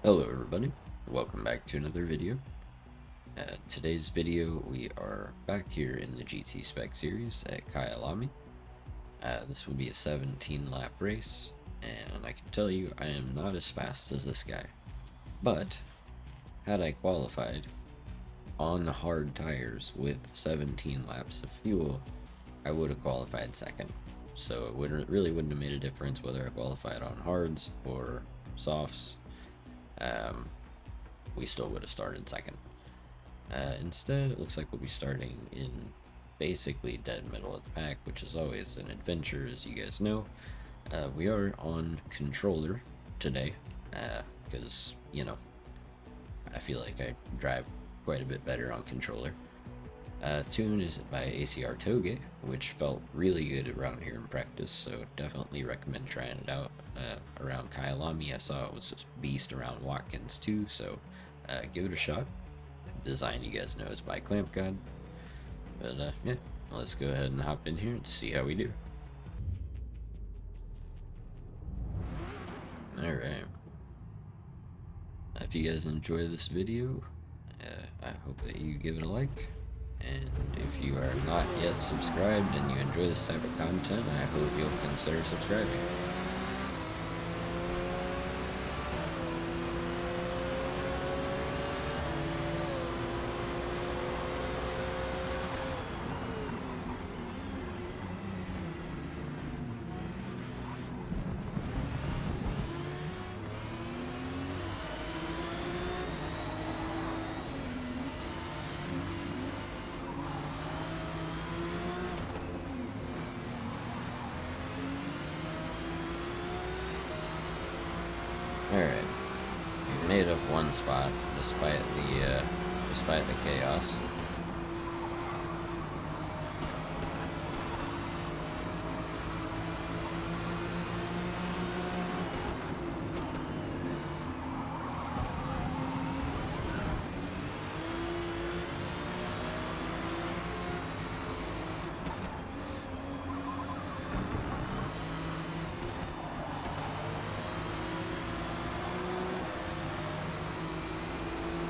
Hello everybody, welcome back to another video. Today's video we are back here in the GT Spec series at Kyalami. This will be a 17 lap race, and I can tell you I am not as fast as this guy. But, had I qualified on hard tires with 17 laps of fuel, I would have qualified second. So it really wouldn't have made a difference whether I qualified on hards or softs. We still would have started second. Instead, it looks like we'll be starting in basically dead middle of the pack, which is always an adventure, as you guys know. We are on controller today, because, I feel like I drive quite a bit better on controller. Tune is by ACR Toge, which felt really good around here in practice, so definitely recommend trying it out. Around Kyalami, I saw it was just beast around Watkins too, so give it a shot. Design, you guys know, is by Clamp God. But yeah, let's go ahead and hop in here and see how we do. Alright. If you guys enjoy this video, I hope that you give it a like. And if you are not yet subscribed and you enjoy this type of content, I hope you'll consider subscribing. Alright, we made up one spot despite the chaos.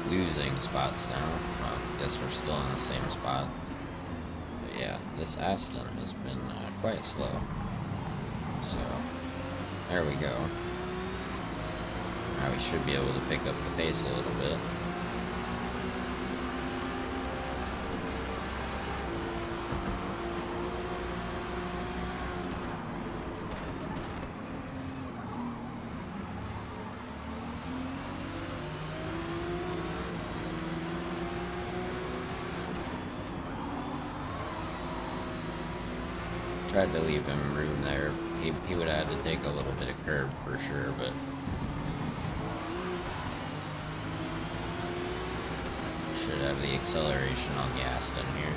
Losing spots now. Well, I guess we're still in the same spot. But yeah, this Aston has been quite slow. So, there we go. Now we should be able to pick up the pace a little bit. Tried to leave him room there. He would have had to take a little bit of curb for sure, but should have the acceleration on the Aston here.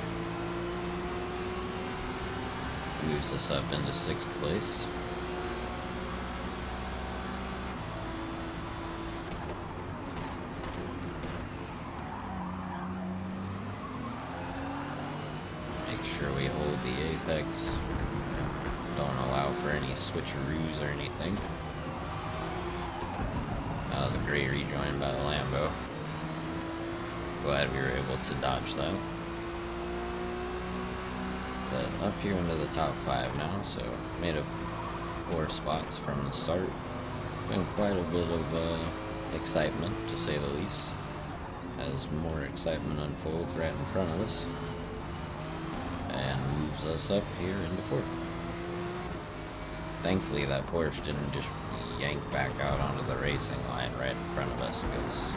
Moves us up into 6th place. Make sure we hold the apex. Don't allow for any switcheroos or anything. That was a great rejoin by the Lambo. Glad we were able to dodge that. But up here into the top 5 now, so made up 4 spots from the start. Been quite a bit of excitement, to say the least, as more excitement unfolds right in front of us. And moves us up here into 4th. Thankfully that Porsche didn't just yank back out onto the racing line right in front of us, because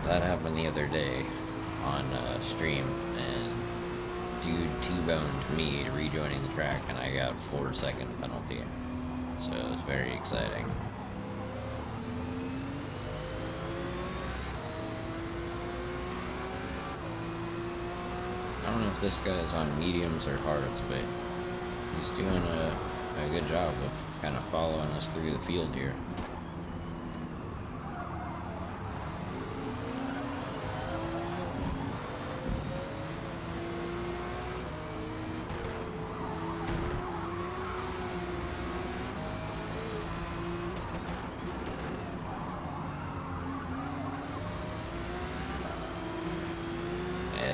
that happened the other day on stream, and dude T-boned me rejoining the track, and I got a 4-second penalty. So it was very exciting. I don't know if this guy is on mediums or hards, but he's doing a good job of kind of following us through the field here.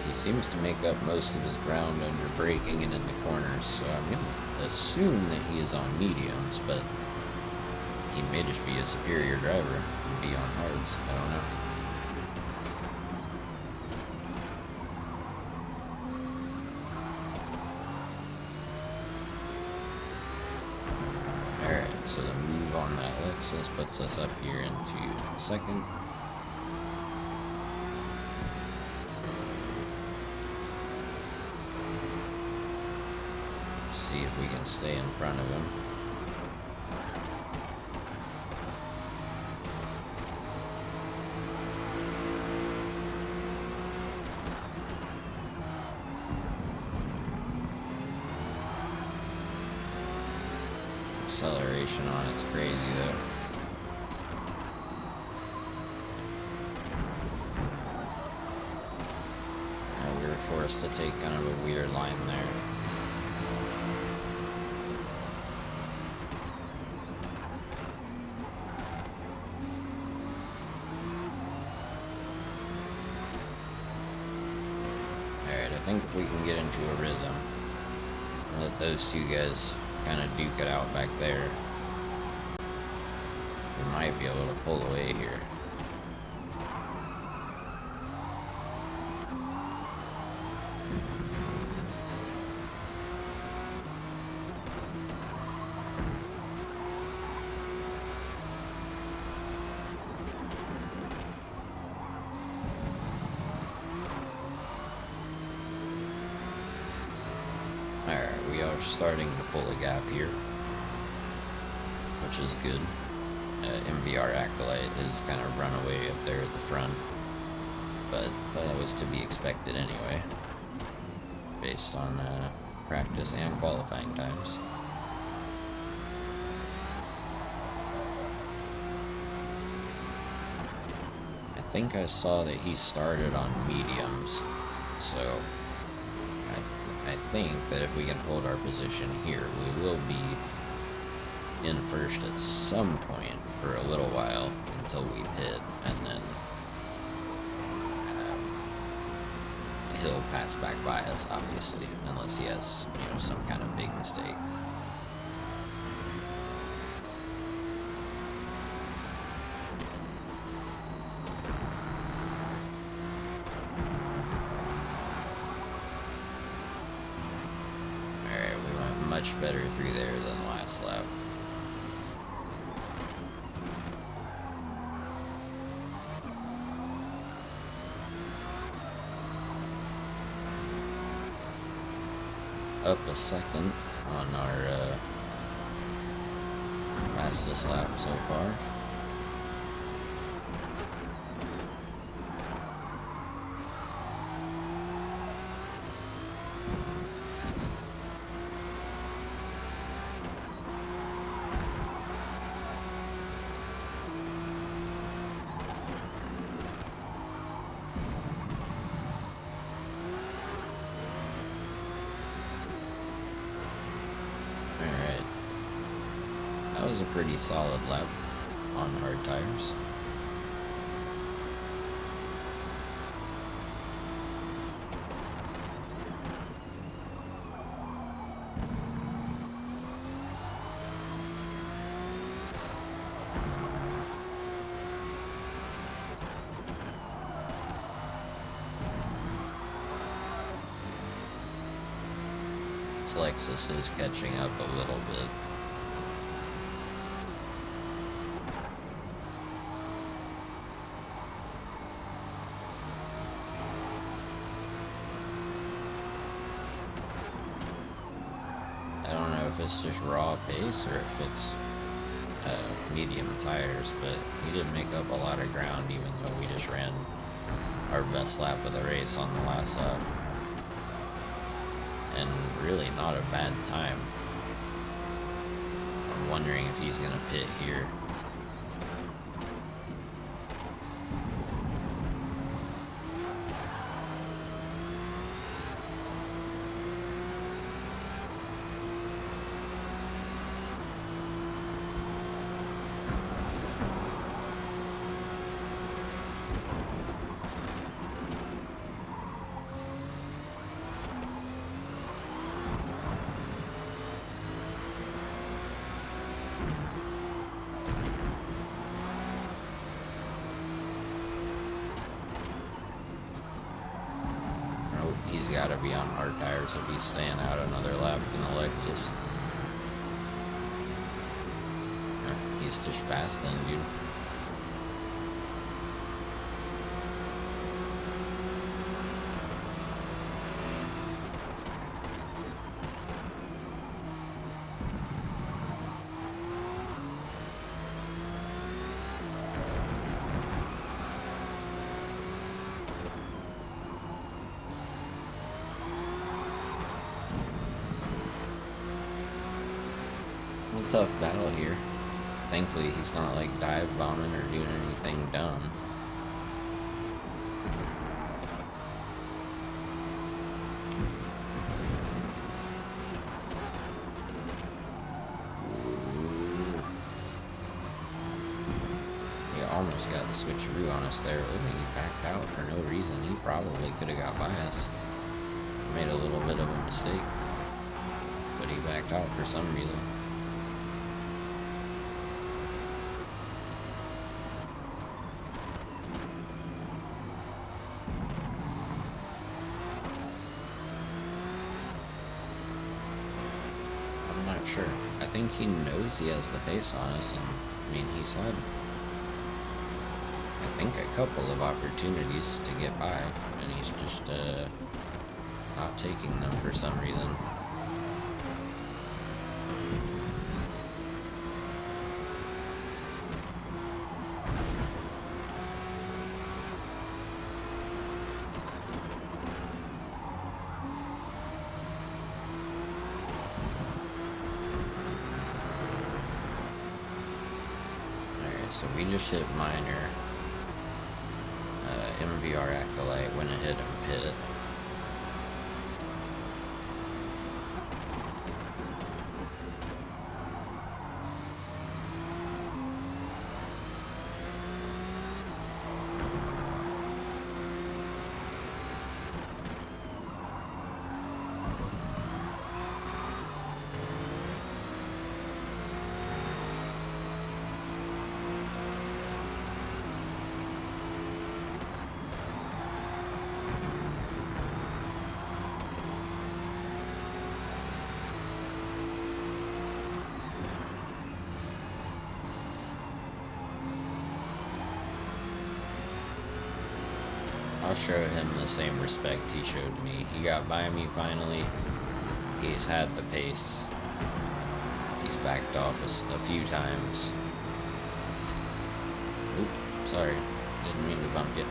he seems to make up most of his ground under braking and in the corners, so I'm going to assume that he is on mediums, but he may just be a superior driver and be on hards. I don't know. Alright, so the move on that Lexus puts us up here into second. See if we can stay in front of him. Acceleration on it's crazy though. We were forced to take kind of a weird line there. Alright, I think if we can get into a rhythm and let those two guys kind of duke it out back there, we might be able to pull away here. Alright, we are starting to pull a gap here, which is good. MVR Acolyte is kind of run away up there at the front, but that was to be expected anyway, based on practice and qualifying times. I think I saw that he started on mediums, so I think that if we can hold our position here, we will be in first at some point for a little while until we pit, and then he'll pass back by us, obviously, unless he has, you know, some kind of big mistake. Much better through there than last lap. Up a second on our fastest lap so far. That was a pretty solid lap on hard tires. This Lexus is catching up a little bit. If it's just raw pace or if it's medium tires, but he did make up a lot of ground even though we just ran our best lap of the race on the last lap, and really not a bad time. I'm wondering if he's gonna pit here. he's got to be on hard tires if he's staying out another lap in the Lexus. He's just fast then, dude. Tough battle here. Thankfully, he's not like dive bombing or doing anything dumb. He almost got the switcheroo on us there. Look like he backed out for no reason. He probably could have got by us. Made a little bit of a mistake, but he backed out for some reason. Sure. I think he knows he has the pace on us, and I mean, he's had, I think, a couple of opportunities to get by, and he's just not taking them for some reason. So we just hit minor. MVR Acolyte went ahead and pit. I'll show him the same respect he showed me. He got by me finally. He's had the pace. He's backed off a few times. Oop, sorry. Didn't mean to bump you.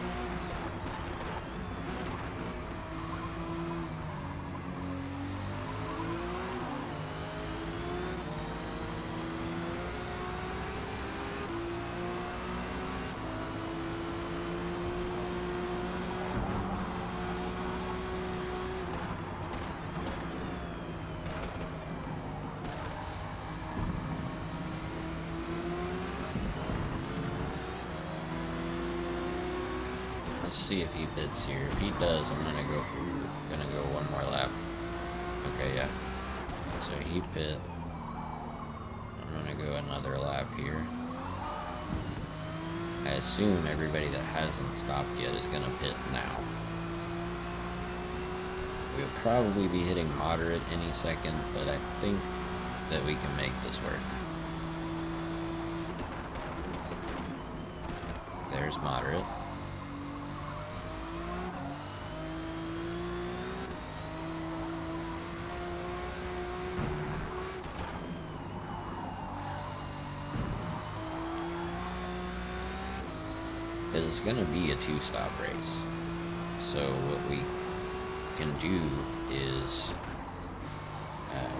Let's see if he pits here. If he does, I'm gonna go one more lap. Okay, yeah. So he pit. I'm gonna go another lap here. I assume everybody that hasn't stopped yet is gonna pit now. We'll probably be hitting moderate any second, but I think that we can make this work. There's moderate. It's going to be a two-stop race. So what we can do is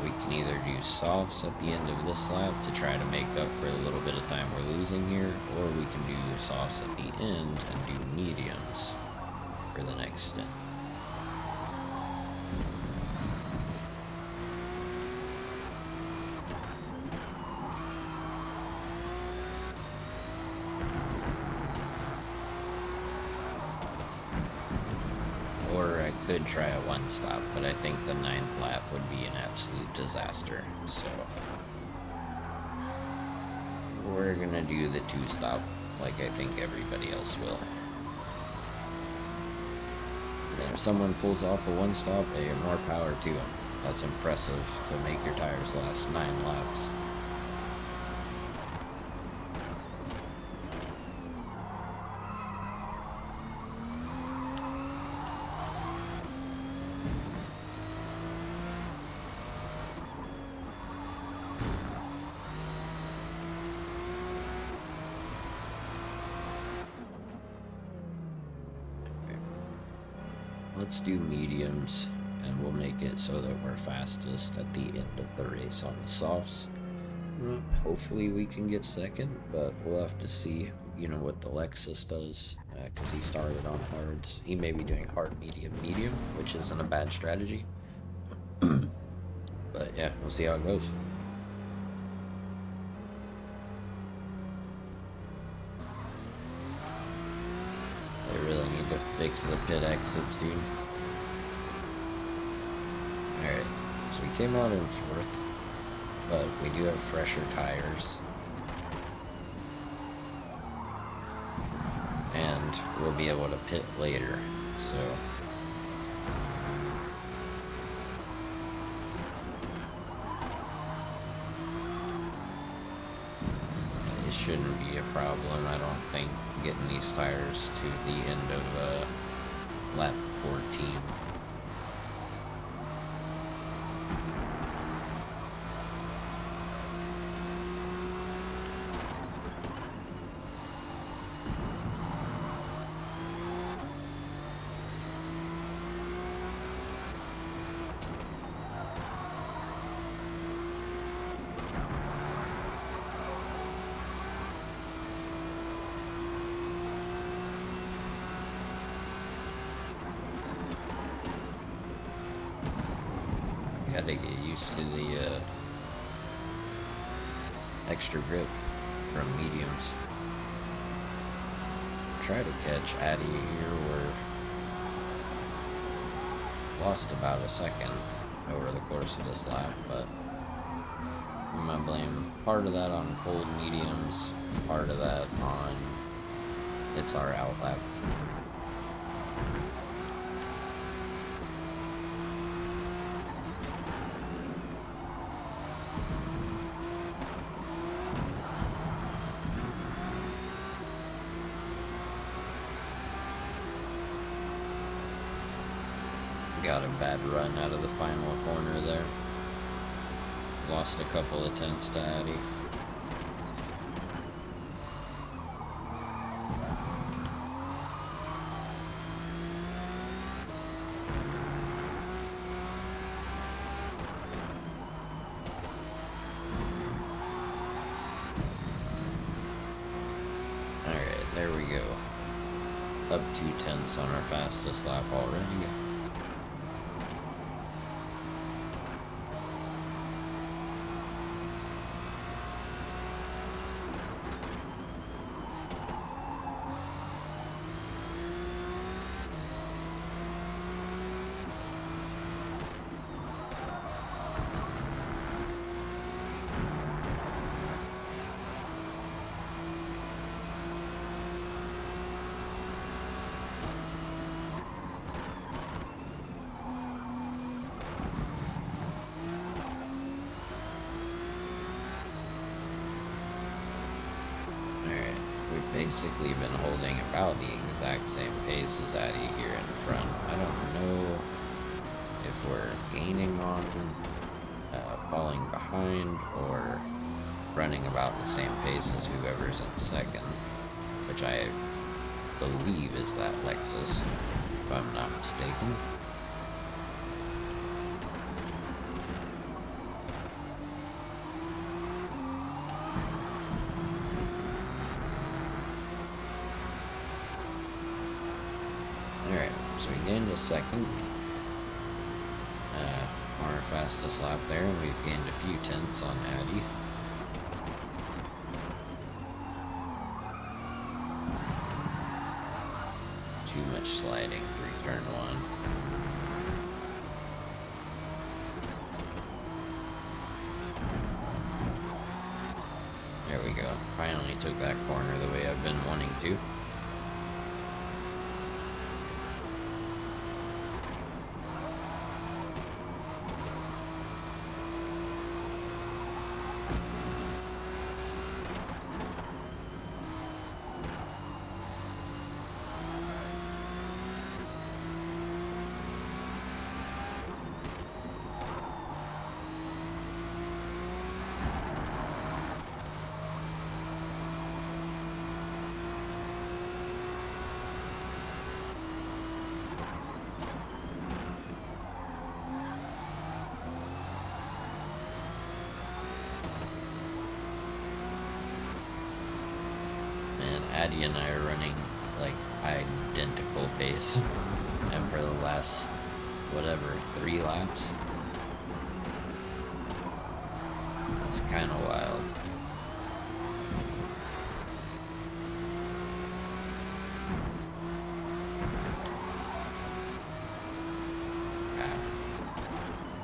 we can either do softs at the end of this lap to try to make up for the little bit of time we're losing here, or we can do softs at the end and do mediums for the next stint. Could try a one stop, but I think the 9th lap would be an absolute disaster, so we're gonna do the two stop like I think everybody else will. And if someone pulls off a one stop, hey, more power to them. That's impressive to make your tires last 9 laps. Let's do mediums, and we'll make it so that we're fastest at the end of the race on the softs. Hopefully we can get second, but we'll have to see, you know, what the Lexus does, because he started on hards. He may be doing hard, medium, medium, which isn't a bad strategy. But yeah, we'll see how it goes. They really need to fix the pit exits, dude. Alright, so we came out in 4th, but we do have fresher tires. And we'll be able to pit later, so... it shouldn't be a problem, I don't think, getting these tires to the end of lap 14. Gotta get used to the extra grip from mediums. Try to catch Addy here, where lost about a second over the course of this lap, but I'm gonna blame part of that on cold mediums, part of that on it's our out lap. Got a bad run out of the final corner there. Lost a couple of tenths to Addy. Alright, there we go. Up 2 tenths on our fastest lap already. Basically been holding about the exact same pace as Addy here in front. I don't know if we're gaining on falling behind or running about the same pace as whoever's in second, which I believe is that Lexus, if I'm not mistaken. Alright, so we gained a second on our fastest lap there, and we've gained a few tenths on Addy. Too much sliding through turn 1. There we go. Finally took that corner the way I've been wanting to. he and I are running like identical pace, and for the last whatever 3 laps, it's kind of wild.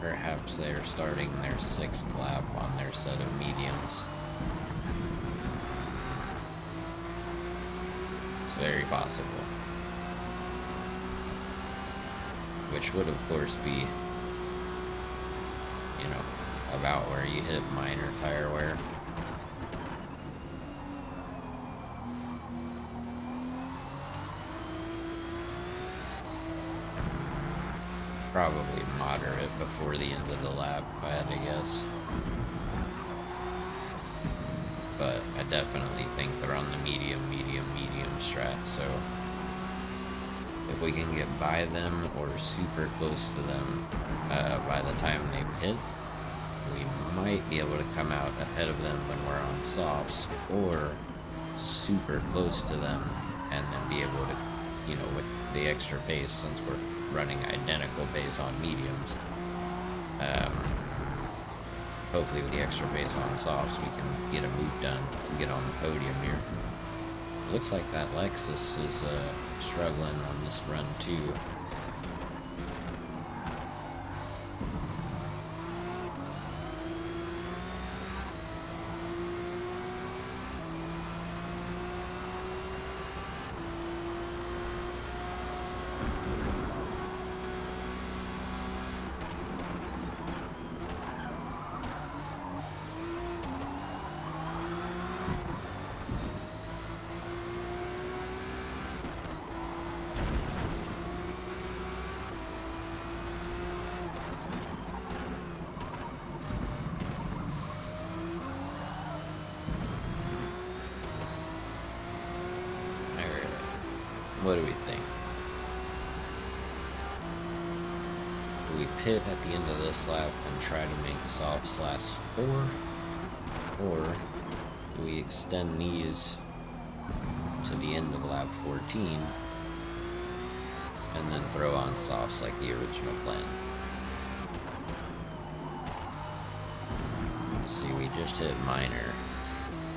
Perhaps they're starting their 6th lap on their set of mediums. It's very possible. Which would, of course, be, you know, about where you hit minor tire wear. Probably moderate before the end of the lap, if I had to guess. But I definitely think they're on the medium strat, so if we can get by them or super close to them by the time they hit, we might be able to come out ahead of them when we're on softs, or super close to them and then be able to, you know, with the extra pace, since we're running identical pace on mediums, hopefully with the extra pace on softs we can get a move done and get on the podium here. It looks like that Lexus is struggling on this run too. What do we think? Do we pit at the end of this lap and try to make softs last 4? Or do we extend these to the end of lap 14 and then throw on softs like the original plan? Let's see, we just hit minor.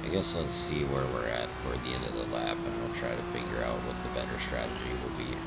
I guess let's see where we're at toward the end of the lap, and we'll try to figure out what the better strategy will be.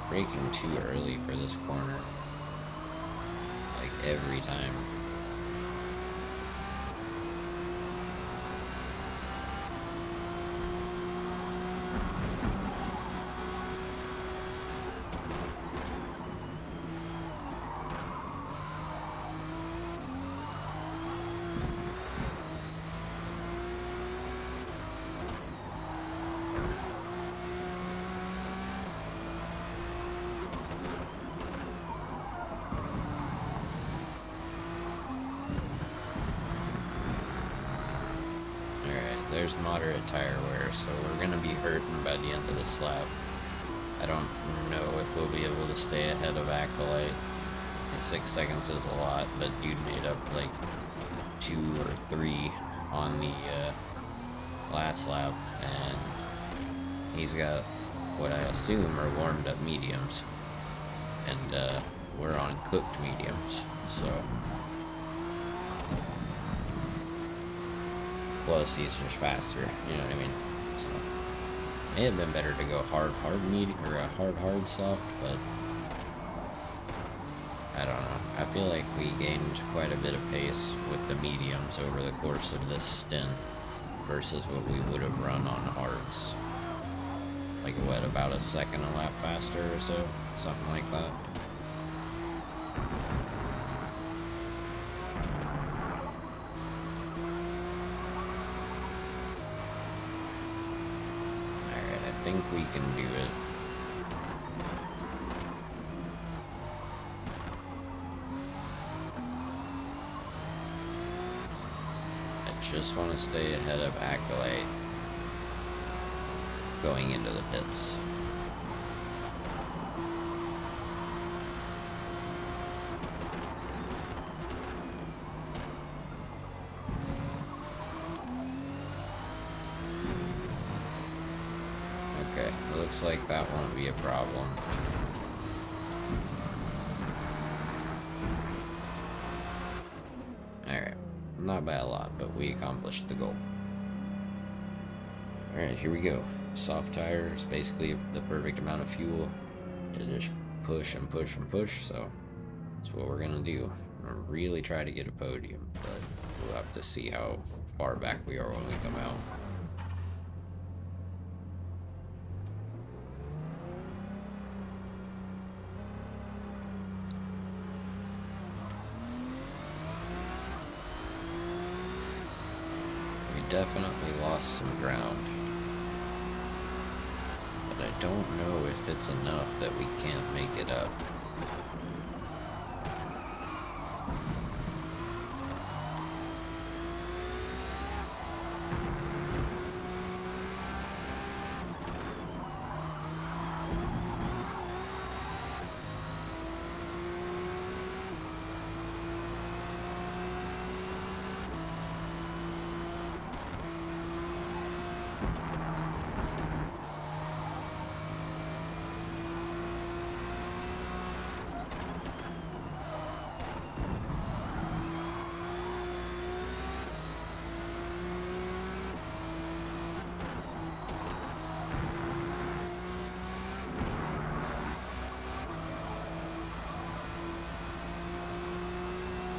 Braking too early for this corner, like every time. There's moderate tire wear, so we're going to be hurting by the end of this lap. I don't know if we'll be able to stay ahead of Acolyte. 6 seconds is a lot, but dude made up like 2 or 3 on the last lap, and he's got what I assume are warmed up mediums, and we're on cooked mediums, so... Plus, he's just faster, you know what I mean? So, it may have been better to go hard medium, or a hard soft, but I don't know. I feel like we gained quite a bit of pace with the mediums over the course of this stint versus what we would have run on hards. Like, what, about a second a lap faster or so? Something like that. think we can do it. I just want to stay ahead of Acolyte going into the pits. Okay, it looks like that won't be a problem. Alright, not by a lot, but we accomplished the goal. Alright, here we go. Soft tire is basically the perfect amount of fuel to just push and push and push, so that's what we're gonna do. We'll really try to get a podium, but we'll have to see how far back we are when we come out. We definitely lost some ground, but I don't know if it's enough that we can't make it up.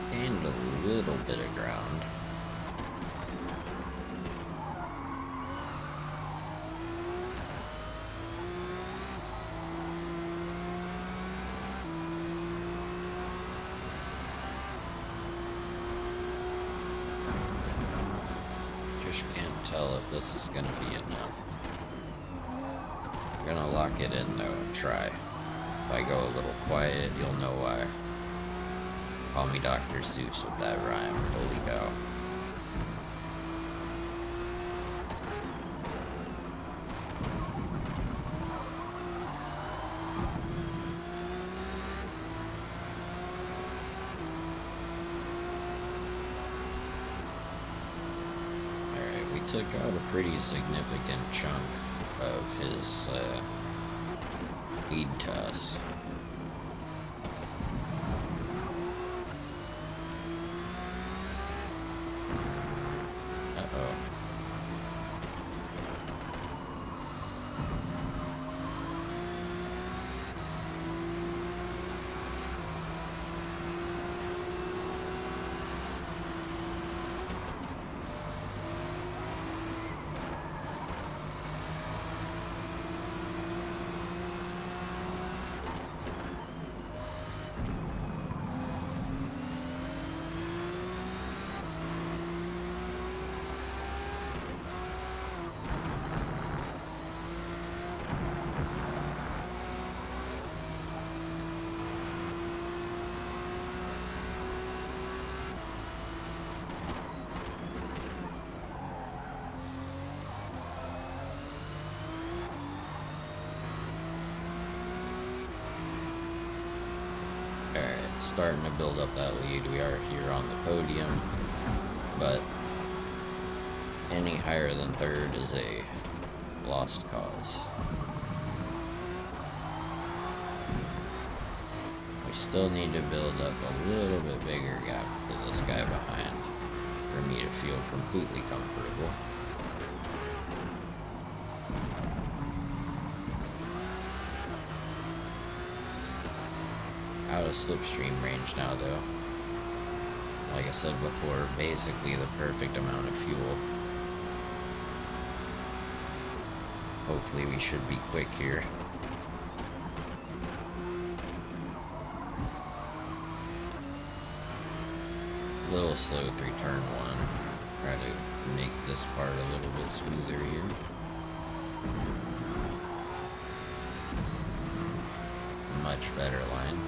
And a little bit of ground. Just can't tell if this is gonna be enough. I'm gonna lock it in though and try. If I go a little quiet, you'll know why. Call me Dr. Seuss with that rhyme. Holy cow. Alright, we took out a pretty significant chunk of his lead to us. Starting to build up that lead. We are here on the podium, but any higher than third is a lost cause. We still need to build up a little bit bigger gap to this guy behind for me to feel completely comfortable. Out of slipstream range now though. Like I said before, basically the perfect amount of fuel. Hopefully we should be quick here. A little slow through turn one. Try to make this part a little bit smoother here. much better line.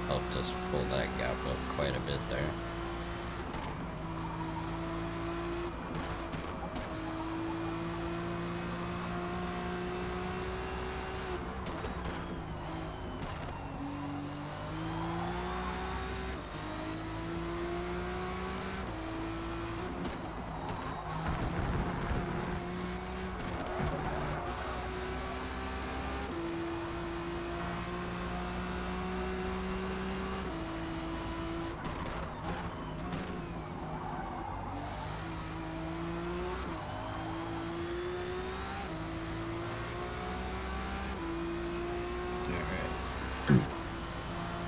Helped us pull that gap up quite a bit there.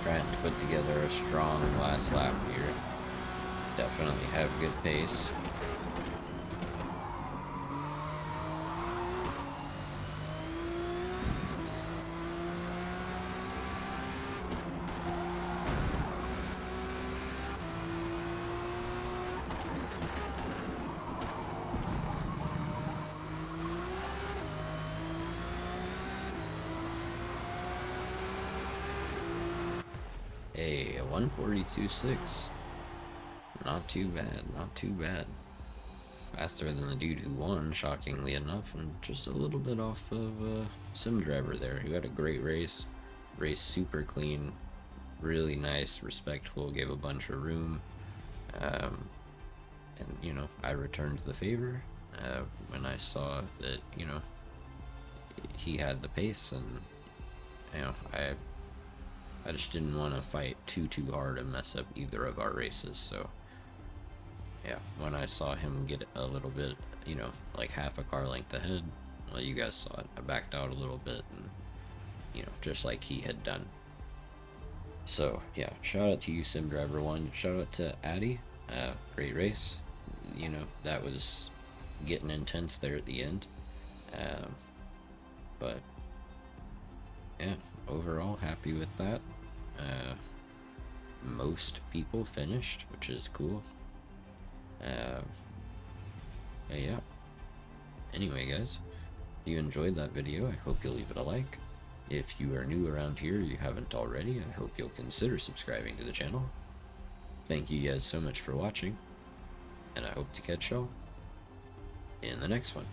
Trying to put together a strong last lap here. Definitely have good pace. A 142.6. Not too bad, not too bad. Faster than the dude who won, shockingly enough, and just a little bit off of Sim Driver there, who had a great race. Race super clean, really nice, respectful, gave a bunch of room. And, you know, I returned the favor when I saw that, you know, he had the pace, and, you know, I just didn't want to fight too hard and mess up either of our races. So yeah, when I saw him get a little bit, you know, like half a car length ahead, well, you guys saw it, I backed out a little bit, and, you know, just like he had done. So yeah, shout out to you, Sim Driver 1. Shout out to Addy. Great race. You know, that was getting intense there at the end. But yeah, overall happy with that. Most people finished, which is cool. Yeah. Anyway, guys, if you enjoyed that video, I hope you'll leave it a like. If you are new around here, you haven't already, I hope you'll consider subscribing to the channel. Thank you guys so much for watching, and I hope to catch y'all in the next one.